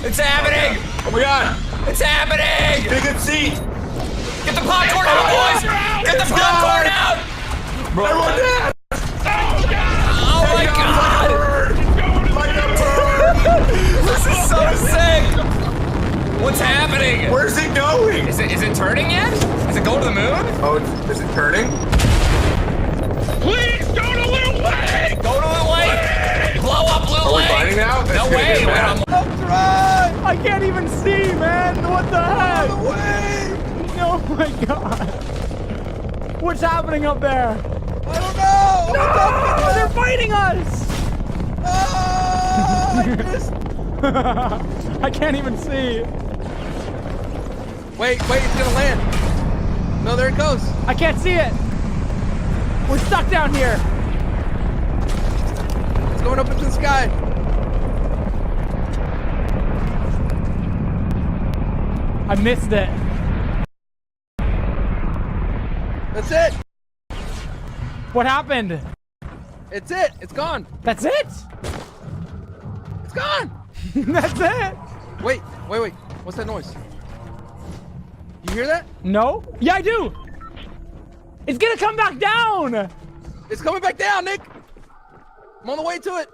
It's happening! Oh my god! It's happening! Get a good seat! Get the popcorn out, boys! Get the popcorn out! Bro, everyone dead! Oh my god! Like a bird! This is so sick! What's happening? Where's it going? Is it turning yet? Is it going to the moon? Oh, is it turning? Please go to Little Lake! Go to the lake! Blow up Blue Are we Lake! fighting now? That's No gonna way! get bad. I can't even see, man. What the heck? Oh my god. What's happening up there? I don't know! No! They're fighting us! Ah, I missed. I can't even see. Wait, it's gonna land. No, there it goes. I can't see it. We're stuck down here. It's going up into the sky. I missed it. That's it. What happened? It's it. It's gone. That's it? It's gone. That's it? Wait. What's that noise? You hear that? No? Yeah, I do. It's gonna come back down. It's coming back down, Nick. I'm on the way to it.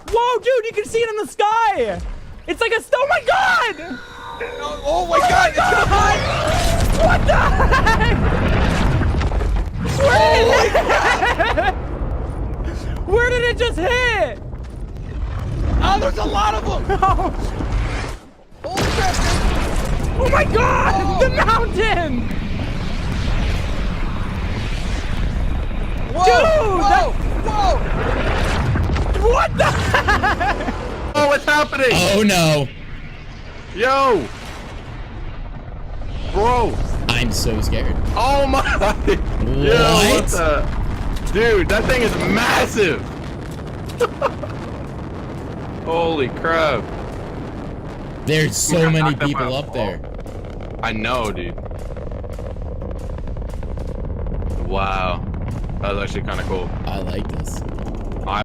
Whoa, dude, you can see it in the sky. It's like a, oh my god. Oh my god, it's gonna fly! What the heck? Where did it just hit? Oh, there's a lot of them! Oh, Holy crap! oh my god! Oh. The mountain! Whoa! Dude, Whoa! What the heck? Oh, what's happening? Oh no. Yo! Bro! I'm so scared. Oh my! Yo, what the? Dude, that thing is massive! Holy crap. There's so many knocked that people by a up there. I know, dude. Wow. That was actually kind of cool. I like this.